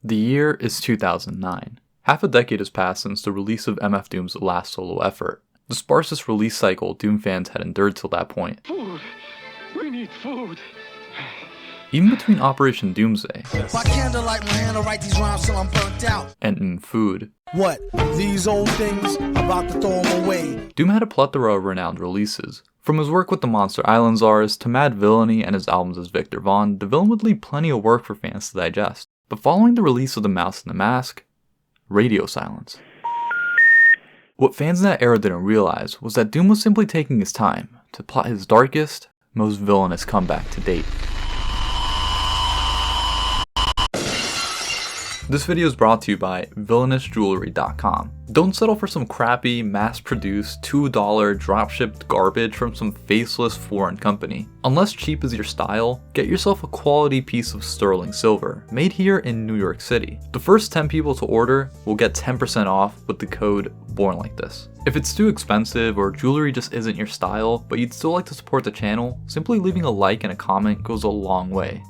The year is 2009. Half a decade has passed since the release of MF Doom's last solo effort, the sparsest release cycle Doom fans had endured till that point. Food! We need food! Even between Operation Doomsday By candlelight, my hand will write these rhymes till I'm burnt out. and Food, What? These old things? About to throw them away. Doom had a plethora of renowned releases. From his work with the Monster Island Czars to Mad Villainy and his albums as Victor Vaughn, the villain would leave plenty of work for fans to digest. But following the release of The Mouse and the Mask, radio silence. What fans in that era didn't realize was that Doom was simply taking his time to plot his darkest, most villainous comeback to date. This video is brought to you by VillainousJewelry.com. Don't settle for some crappy, mass-produced, $2 dropshipped garbage from some faceless foreign company. Unless cheap is your style, get yourself a quality piece of sterling silver, made here in New York City. The first 10 people to order will get 10% off with the code BORNLIKETHIS. If it's too expensive or jewelry just isn't your style, but you'd still like to support the channel, simply leaving a like and a comment goes a long way.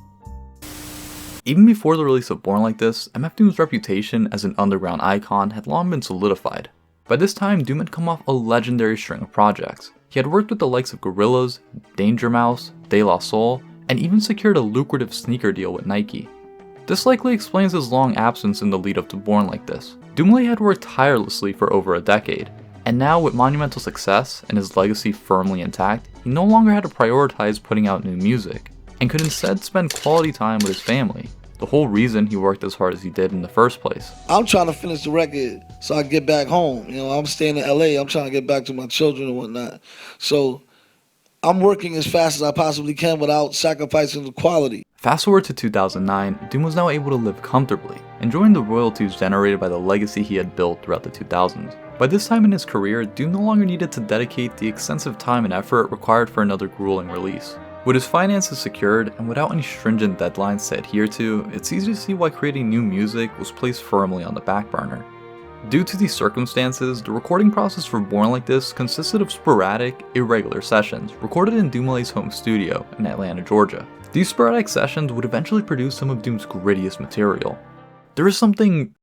Even before the release of Born Like This, MF Doom's reputation as an underground icon had long been solidified. By this time, Doom had come off a legendary string of projects. He had worked with the likes of Gorillaz, Danger Mouse, De La Soul, and even secured a lucrative sneaker deal with Nike. This likely explains his long absence in the lead up to Born Like This. Dumile had worked tirelessly for over a decade, and now with monumental success and his legacy firmly intact, he no longer had to prioritize putting out new music, and could instead spend quality time with his family. The whole reason he worked as hard as he did in the first place. I'm trying to finish the record so I can get back home. You know, I'm staying in LA. I'm trying to get back to my children and whatnot. So I'm working as fast as I possibly can without sacrificing the quality. Fast forward to 2009, Doom was now able to live comfortably, enjoying the royalties generated by the legacy he had built throughout the 2000s. By this time in his career, Doom no longer needed to dedicate the extensive time and effort required for another grueling release. With his finances secured, and without any stringent deadlines to adhere to, it's easy to see why creating new music was placed firmly on the back burner. Due to these circumstances, the recording process for Born Like This consisted of sporadic, irregular sessions recorded in Dumile's home studio in Atlanta, Georgia. These sporadic sessions would eventually produce some of Doom's grittiest material. There is something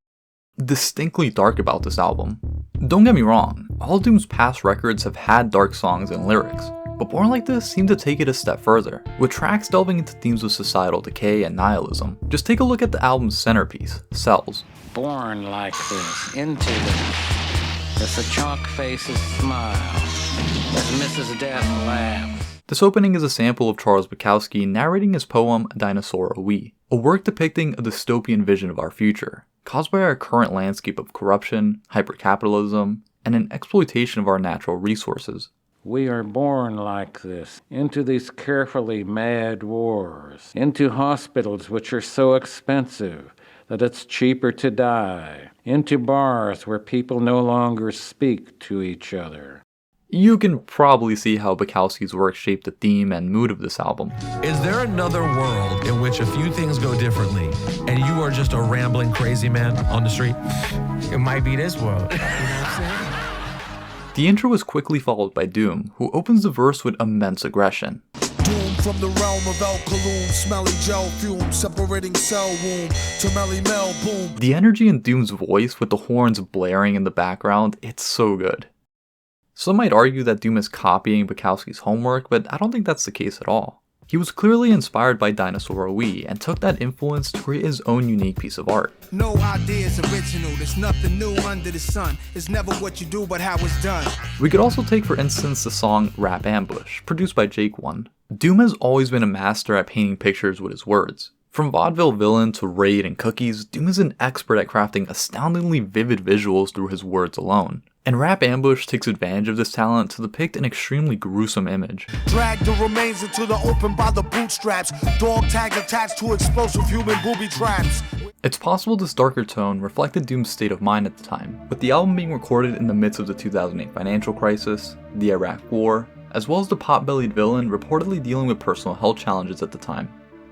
distinctly dark about this album. Don't get me wrong, all Doom's past records have had dark songs and lyrics, but Born Like This seemed to take it a step further, with tracks delving into themes of societal decay and nihilism. Just take a look at the album's centerpiece, Cells. Born like this, into this, as the chalk faces smile, as Mrs. Death laughs. This opening is a sample of Charles Bukowski narrating his poem Dinosaur Are We, a work depicting a dystopian vision of our future, caused by our current landscape of corruption, hypercapitalism, and an exploitation of our natural resources. We are born like this, into these carefully mad wars, into hospitals which are so expensive that it's cheaper to die, into bars where people no longer speak to each other. You can probably see how Bukowski's work shaped the theme and mood of this album. Is there another world in which a few things go differently and you are just a rambling crazy man on the street? It might be this world. You know what I'm saying? The intro is quickly followed by Doom, who opens the verse with immense aggression. Doom from the realm of El Kaloum, smelly gel fume, separating cell womb to Melly Mel boom. The energy in Doom's voice with the horns blaring in the background, it's so good. Some might argue that Doom is copying Bukowski's homework, but I don't think that's the case at all. He was clearly inspired by Dinosaur Are We and took that influence to create his own unique piece of art. No idea is original, there's nothing new under the sun. It's never what you do, but how it's done. We could also take for instance the song Rap Ambush, produced by Jake One. Doom has always been a master at painting pictures with his words. From vaudeville villain to Raid and Cookies, Doom is an expert at crafting astoundingly vivid visuals through his words alone. And Rap Ambush takes advantage of this talent to depict an extremely gruesome image. Drag the remains into the open by the bootstraps. Dog tag attached to explosive human booby traps. It's possible this darker tone reflected Doom's state of mind at the time, with the album being recorded in the midst of the 2008 financial crisis, the Iraq War, as well as the pot-bellied villain reportedly dealing with personal health challenges at the time.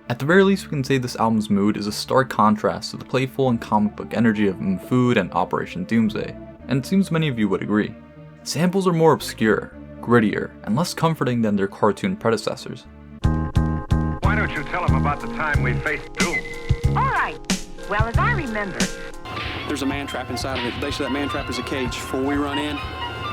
At the very least, we can say this album's mood is a stark contrast to the playful and comic book energy of Food and Operation Doomsday, and it seems many of you would agree. Samples are more obscure, grittier, and less comforting than their cartoon predecessors. Why don't you tell them about the time we faced Doom? All right. Well, as I remember, there's a man trap inside of it. Basically, that man trap is a cage. Before we run in,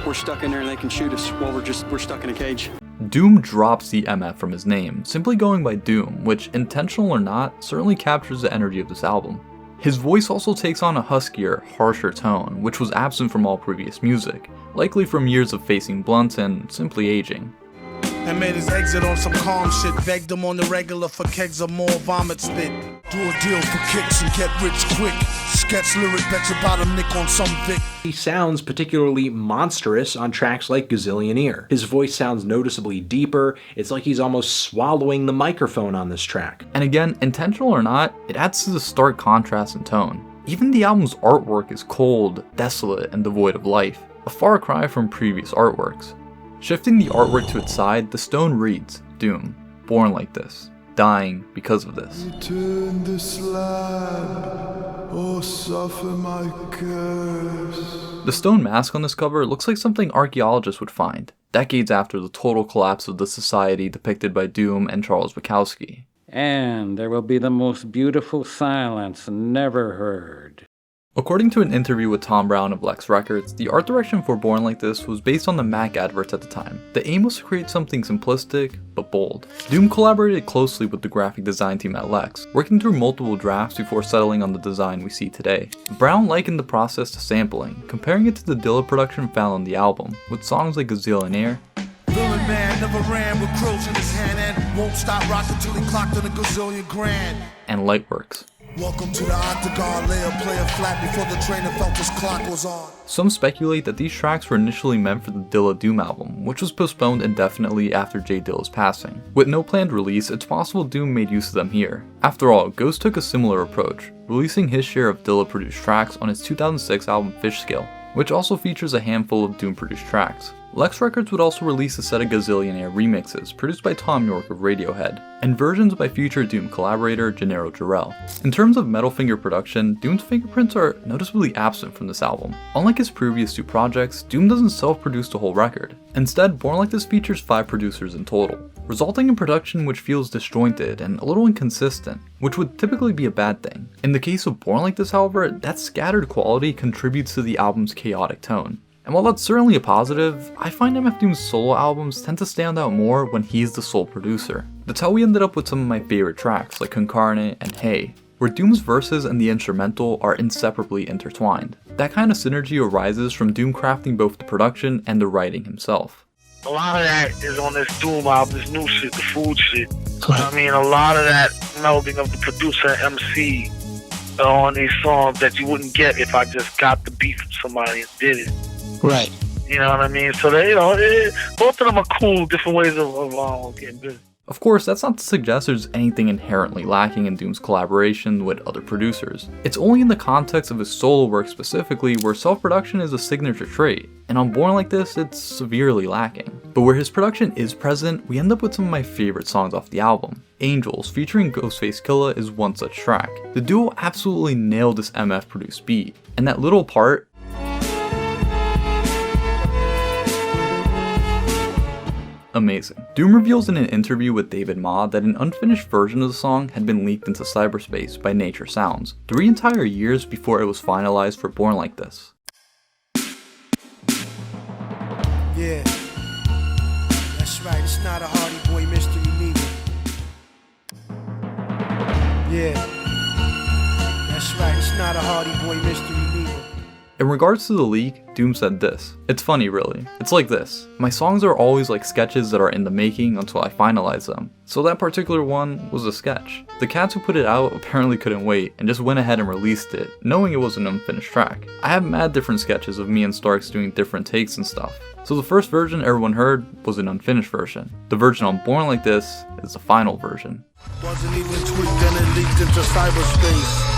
we're stuck in there and they can shoot us while we're stuck in a cage. Doom drops the MF from his name, simply going by Doom, which, intentional or not, certainly captures the energy of this album. His voice also takes on a huskier, harsher tone, which was absent from all previous music, likely from years of facing blunts and simply aging. And made his exit on some calm shit. Begged him on the regular for kegs of more vomit spit. Do a deal for kicks and get rich quick. Sketch lyric, bet your bottom nick on some Vic. He sounds particularly monstrous on tracks like Gazillionaire. His voice sounds noticeably deeper. It's like he's almost swallowing the microphone on this track. And again, intentional or not, it adds to the stark contrast in tone. Even the album's artwork is cold, desolate, and devoid of life, a far cry from previous artworks. Shifting the artwork to its side, the stone reads, Doom, born like this, dying because of this. Return the slab, or suffer my curse. The stone mask on this cover looks like something archaeologists would find, decades after the total collapse of the society depicted by Doom and Charles Bukowski. And there will be the most beautiful silence never heard. According to an interview with Tom Brown of Lex Records, the art direction for Born Like This was based on the Mac adverts at the time. The aim was to create something simplistic, but bold. Doom collaborated closely with the graphic design team at Lex, working through multiple drafts before settling on the design we see today. Brown likened the process to sampling, comparing it to the Dilla production found on the album, with songs like Gazillionaire, Villain man never ran with crows in his hand and won't stop rocking till he clocked in a gazillion grand. and Lightworks. Welcome to the octagon, lay a player flat before the trainer felt his clock was on. Some speculate that these tracks were initially meant for the Dilla Doom album, which was postponed indefinitely after J Dilla's passing. With no planned release, it's possible Doom made use of them here. After all, Ghost took a similar approach, releasing his share of Dilla-produced tracks on his 2006 album Fish Scale, which also features a handful of Doom-produced tracks. Lex Records would also release a set of Gazillionaire remixes produced by Tom York of Radiohead, and versions by future Doom collaborator Gennaro Jarrell. In terms of Metal Finger production, Doom's fingerprints are noticeably absent from this album. Unlike his previous two projects, Doom doesn't self-produce the whole record. Instead, Born Like This features 5 producers in total, resulting in production which feels disjointed and a little inconsistent, which would typically be a bad thing. In the case of Born Like This, however, that scattered quality contributes to the album's chaotic tone. And while that's certainly a positive, I find MF Doom's solo albums tend to stand out more when he's the sole producer. That's how we ended up with some of my favorite tracks like Concarnate and Hey, where Doom's verses and the instrumental are inseparably intertwined. That kind of synergy arises from Doom crafting both the production and the writing himself. A lot of that is on this Doom album, this new shit, the food shit. I mean, a lot of that melding of the producer and MC on these songs that you wouldn't get if I just got the beat from somebody and did it. Right. You know what I mean? So they, both of them are cool, different ways of getting busy. Of course, that's not to suggest there's anything inherently lacking in Doom's collaboration with other producers. It's only in the context of his solo work specifically where self-production is a signature trait, and on Born Like This, it's severely lacking. But where his production is present, we end up with some of my favorite songs off the album. Angels, featuring Ghostface Killah, is one such track. The duo absolutely nailed this MF-produced beat, and that little part, amazing. Doom reveals in an interview with David Ma that an unfinished version of the song had been leaked into cyberspace by Nature Sounds, 3 entire years before it was finalized for Born Like This. Yeah, that's right, it's not a Hardy Boy mystery neither. Yeah, that's right, it's not a Hardy Boy mystery neither. In regards to the leak, Doom said this. It's funny really. It's like this. My songs are always like sketches that are in the making until I finalize them. So that particular one was a sketch. The cats who put it out apparently couldn't wait and just went ahead and released it, knowing it was an unfinished track. I have mad different sketches of me and Starks doing different takes and stuff. So the first version everyone heard was an unfinished version. The version on Born Like This is the final version. Wasn't even tweaked and it leaked into cyberspace.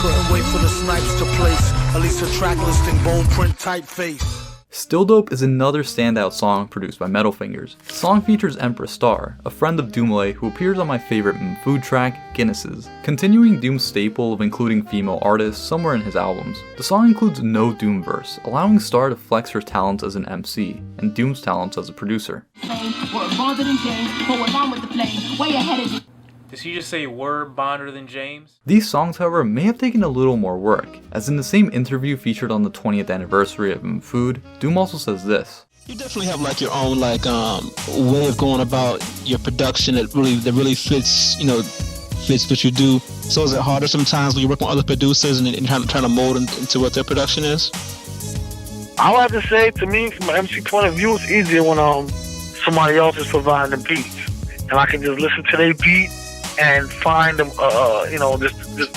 Couldn't wait for the snipes to place at least a track listing bone print typeface. Still Dope is another standout song produced by Metal Fingers. The song features Empress Star, a friend of Dumile who appears on my favorite food track, Guinness's, continuing Doom's staple of including female artists somewhere in his albums. The song includes no Doom verse, allowing Star to flex her talents as an MC and Doom's talents as a producer. Does he just say word bonder than James? These songs, however, may have taken a little more work, as in the same interview featured on the 20th anniversary of Food, Doom also says this. You definitely have like your own like way of going about your production that really fits, fits what you do. So is it harder sometimes when you work with other producers and trying to mold them into what their production is? I would have to say, to me, from an MC point of view, it's easier when somebody else is providing the beats, and I can just listen to their beat and find them, just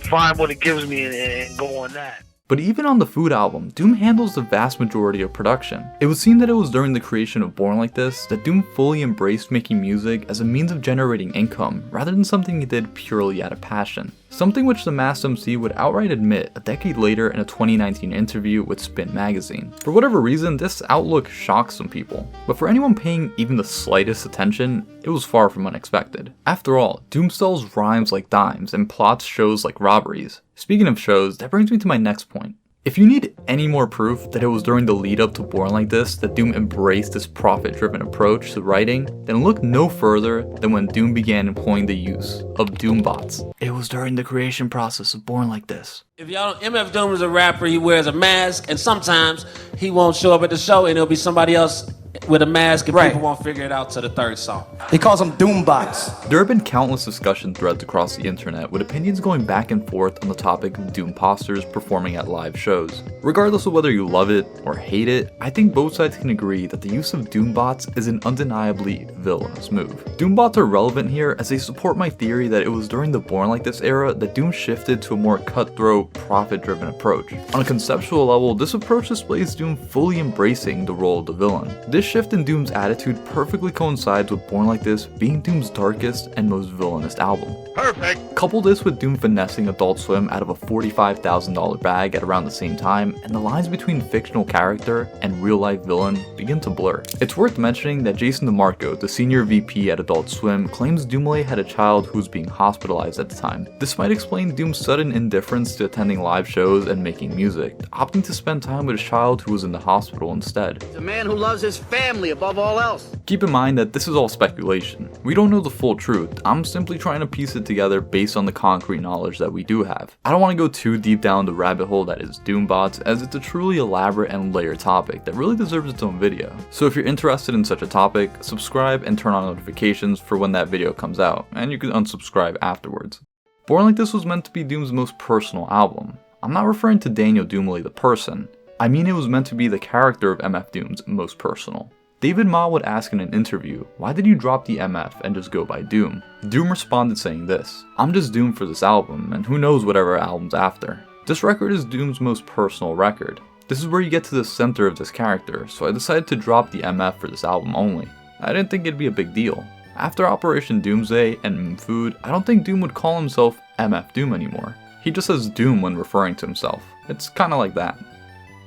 find what it gives me and go on that. But even on the Food album, Doom handles the vast majority of production. It would seem that it was during the creation of Born Like This that Doom fully embraced making music as a means of generating income, rather than something he did purely out of passion. Something which the Masked MC would outright admit a decade later in a 2019 interview with Spin magazine. For whatever reason, this outlook shocked some people, but for anyone paying even the slightest attention, it was far from unexpected. After all, Doom sells rhymes like dimes and plots shows like robberies. Speaking of shows, that brings me to my next point. If you need any more proof that it was during the lead up to Born Like This that Doom embraced this profit-driven approach to writing, then look no further than when Doom began employing the use of Doom bots. It was during the creation process of Born Like This. If y'all don't, MF Doom is a rapper, he wears a mask, and sometimes he won't show up at the show and it'll be somebody else with a mask and people won't figure it out till the third song. He calls them Doom bots. There have been countless discussion threads across the internet with opinions going back and forth on the topic of Doom posters performing at live shows. Regardless of whether you love it or hate it, I think both sides can agree that the use of Doom bots is an undeniably villainous move. Doom bots are relevant here as they support my theory that it was during the Born Like This era that Doom shifted to a more cutthroat, profit-driven approach. On a conceptual level, this approach displays Doom fully embracing the role of the villain. This shift in Doom's attitude perfectly coincides with Born Like This being Doom's darkest and most villainous album. Perfect! Couple this with Doom finessing Adult Swim out of a $45,000 bag at around the same time, and the lines between fictional character and real-life villain begin to blur. It's worth mentioning that Jason DeMarco, the senior VP at Adult Swim, claims Dumile had a child who was being hospitalized at the time. This might explain Doom's sudden indifference to attending live shows and making music, opting to spend time with his child who was in the hospital instead. He's a man who loves his family above all else. Keep in mind that this is all speculation. We don't know the full truth. I'm simply trying to piece it together based on the concrete knowledge that we do have. I don't want to go too deep down the rabbit hole that is Doombots, as it's a truly elaborate and layered topic that really deserves its own video. So if you're interested in such a topic, subscribe and turn on notifications for when that video comes out, and you can unsubscribe afterwards. Born Like This was meant to be Doom's most personal album. I'm not referring to Daniel Dumile the person. I mean it was meant to be the character of MF Doom's most personal. David Ma would ask in an interview, why did you drop the MF and just go by Doom? Doom responded saying this, I'm just Doom for this album, and who knows whatever album's after. This record is Doom's most personal record. This is where you get to the center of this character, so I decided to drop the MF for this album only. I didn't think it'd be a big deal. After Operation Doomsday and Food, I don't think Doom would call himself MF Doom anymore. He just says Doom when referring to himself. It's kinda like that.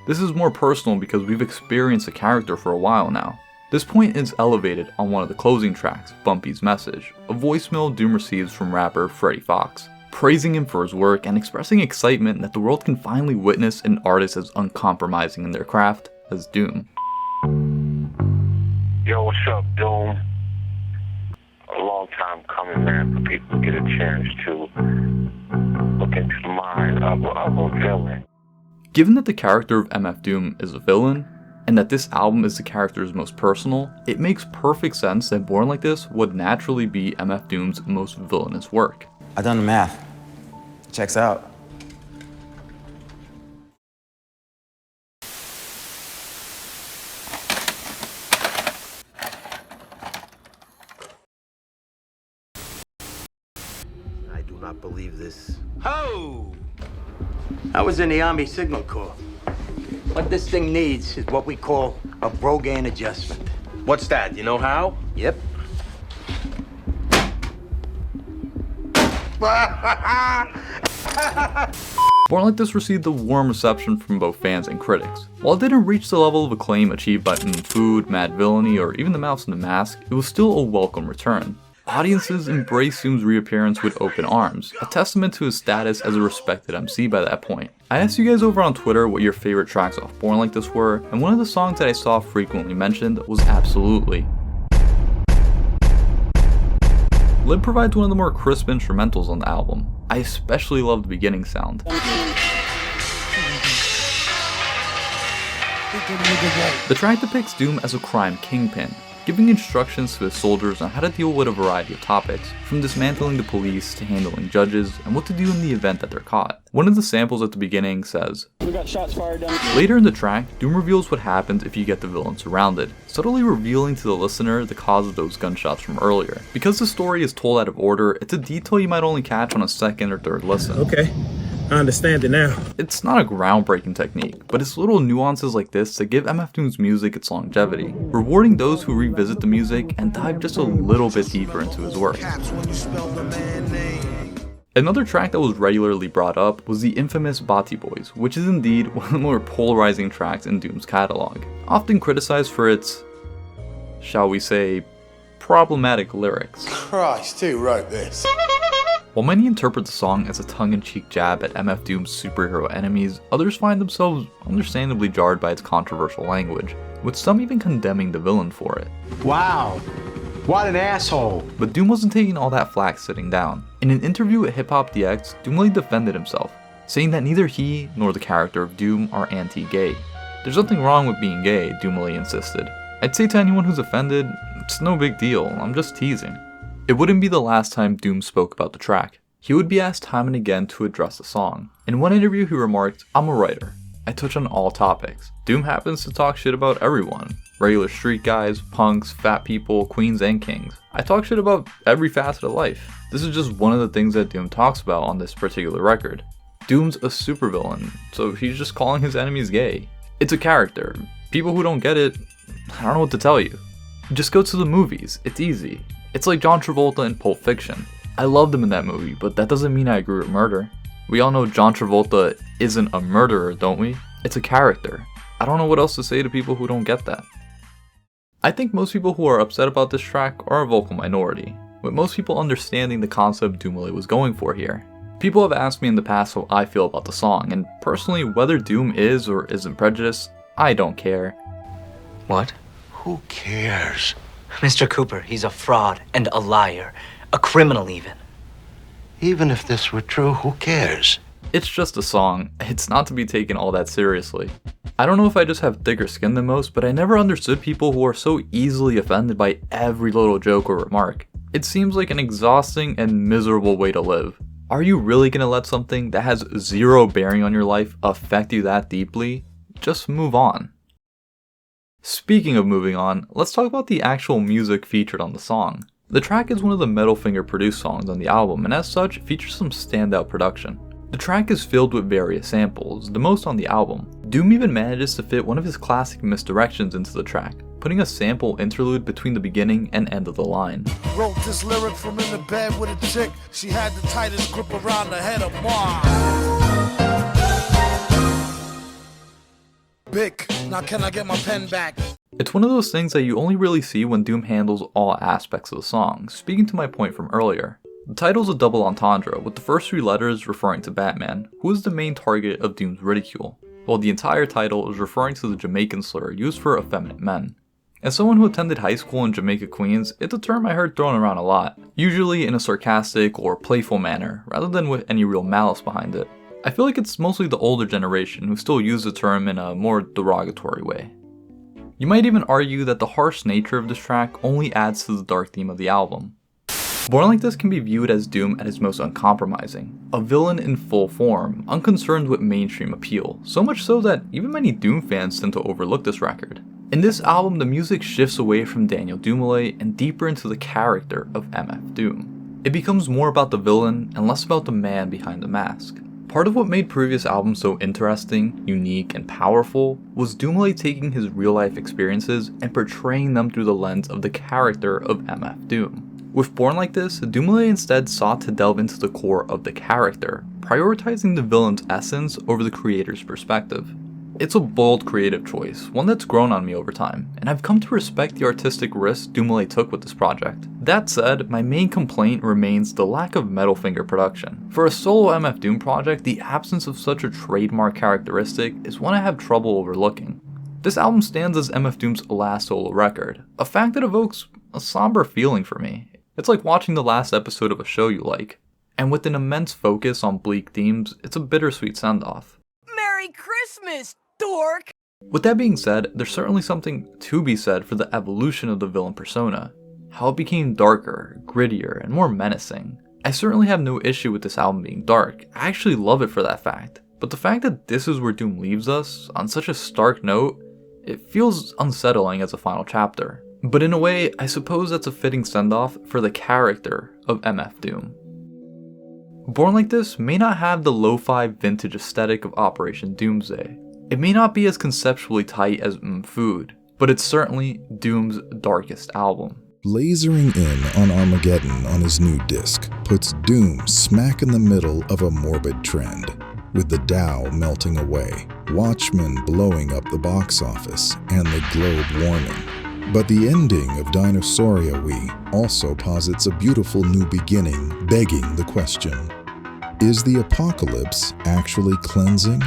This is more personal because we've experienced the character for a while now. This point is elevated on one of the closing tracks, Bumpy's Message, a voicemail Doom receives from rapper Freddie Fox, praising him for his work and expressing excitement that the world can finally witness an artist as uncompromising in their craft as Doom. Yo, what's up, Doom? A long time coming, man, for people to get a chance to look into the mind of a villain. Given that the character of MF Doom is a villain, and that this album is the character's most personal, it makes perfect sense that Born Like This would naturally be MF Doom's most villainous work. I done the math. Checks out. I do not believe this. Ho! I was in the Army Signal Corps. What this thing needs is what we call a Brogan adjustment. What's that? You know how? Yep. Born Like This received a warm reception from both fans and critics. While it didn't reach the level of acclaim achieved by Food, Mad Villainy, or even The Mouse and the Mask, it was still a welcome return. Audiences embraced Doom's reappearance with open arms, a testament to his status as a respected MC by that point. I asked you guys over on Twitter what your favorite tracks off Born Like This were, and one of the songs that I saw frequently mentioned was Absolutely. Lib provides one of the more crisp instrumentals on the album. I especially love the beginning sound. The track depicts Doom as a crime kingpin, giving instructions to his soldiers on how to deal with a variety of topics, from dismantling the police to handling judges and what to do in the event that they're caught. One of the samples at the beginning says, We got shots fired down. Later in the track, Doom reveals what happens if you get the villain surrounded, subtly revealing to the listener the cause of those gunshots from earlier. Because the story is told out of order, it's a detail you might only catch on a second or third listen. Okay, I understand it now. It's not a groundbreaking technique, but it's little nuances like this that give MF Doom's music its longevity, rewarding those who revisit the music and dive just a little bit deeper into his work. Another track that was regularly brought up was the infamous Bati Boys, which is indeed one of the more polarizing tracks in Doom's catalog, often criticized for its, shall we say, problematic lyrics. Christ, who wrote this? While many interpret the song as a tongue-in-cheek jab at MF Doom's superhero enemies, others find themselves understandably jarred by its controversial language, with some even condemning the villain for it. Wow, what an asshole. But Doom wasn't taking all that flack sitting down. In an interview with Hip Hop DX, Dumile defended himself, saying that neither he nor the character of Doom are anti-gay. There's nothing wrong with being gay, Dumile insisted. I'd say to anyone who's offended, it's no big deal, I'm just teasing. It wouldn't be the last time Doom spoke about the track. He would be asked time and again to address the song. In one interview he remarked, I'm a writer. I touch on all topics. Doom happens to talk shit about everyone. Regular street guys, punks, fat people, queens and kings. I talk shit about every facet of life. This is just one of the things that Doom talks about on this particular record. Doom's a supervillain, so he's just calling his enemies gay. It's a character. People who don't get it, I don't know what to tell you. Just go to the movies, it's easy. It's like John Travolta in Pulp Fiction. I loved him in that movie, but that doesn't mean I agree with murder. We all know John Travolta isn't a murderer, don't we? It's a character. I don't know what else to say to people who don't get that. I think most people who are upset about this track are a vocal minority, with most people understanding the concept Dumile was going for here. People have asked me in the past how I feel about the song, and personally, whether Doom is or isn't prejudiced, I don't care. What? Who cares? Mr. Cooper, he's a fraud and a liar. A criminal even. Even if this were true, who cares? It's just a song. It's not to be taken all that seriously. I don't know if I just have thicker skin than most, but I never understood people who are so easily offended by every little joke or remark. It seems like an exhausting and miserable way to live. Are you really gonna let something that has zero bearing on your life affect you that deeply? Just move on. Speaking of moving on, let's talk about the actual music featured on the song. The track is one of the Metal Finger produced songs on the album, and as such, features some standout production. The track is filled with various samples, the most on the album. Doom even manages to fit one of his classic misdirections into the track, putting a sample interlude between the beginning and end of the line. Wrote this lyric from in the bed with a chick. She had the tightest grip around the head of Mars. Bic, now can I get my pen back? It's one of those things that you only really see when Doom handles all aspects of the song, speaking to my point from earlier. The title's a double entendre, with the first three letters referring to Batman, who is the main target of Doom's ridicule, while the entire title is referring to the Jamaican slur used for effeminate men. As someone who attended high school in Jamaica, Queens, it's a term I heard thrown around a lot, usually in a sarcastic or playful manner, rather than with any real malice behind it. I feel like it's mostly the older generation who still use the term in a more derogatory way. You might even argue that the harsh nature of this track only adds to the dark theme of the album. Born Like This can be viewed as Doom at his most uncompromising, a villain in full form, unconcerned with mainstream appeal, so much so that even many Doom fans tend to overlook this record. In this album, the music shifts away from Daniel Dumile and deeper into the character of MF Doom. It becomes more about the villain and less about the man behind the mask. Part of what made previous albums so interesting, unique, and powerful was Dumile taking his real-life experiences and portraying them through the lens of the character of MF Doom. With Born Like This, Dumile instead sought to delve into the core of the character, prioritizing the villain's essence over the creator's perspective. It's a bold creative choice, one that's grown on me over time, and I've come to respect the artistic risk Dumile took with this project. That said, my main complaint remains the lack of Metal Finger production. For a solo MF Doom project, the absence of such a trademark characteristic is one I have trouble overlooking. This album stands as MF Doom's last solo record, a fact that evokes a somber feeling for me. It's like watching the last episode of a show you like. And with an immense focus on bleak themes, it's a bittersweet send-off. Merry Christmas, dork! With that being said, there's certainly something to be said for the evolution of the villain persona. How it became darker, grittier, and more menacing. I certainly have no issue with this album being dark. I actually love it for that fact. But the fact that this is where Doom leaves us, on such a stark note, it feels unsettling as a final chapter. But in a way, I suppose that's a fitting send-off for the character of MF Doom. Born Like This may not have the lo-fi vintage aesthetic of Operation Doomsday. It may not be as conceptually tight as Food, but it's certainly Doom's darkest album. Lasering in on Armageddon on his new disc puts Doom smack in the middle of a morbid trend, with the Dow melting away, Watchmen blowing up the box office, and the globe warming. But the ending of Dinosauria We also posits a beautiful new beginning, begging the question: is the apocalypse actually cleansing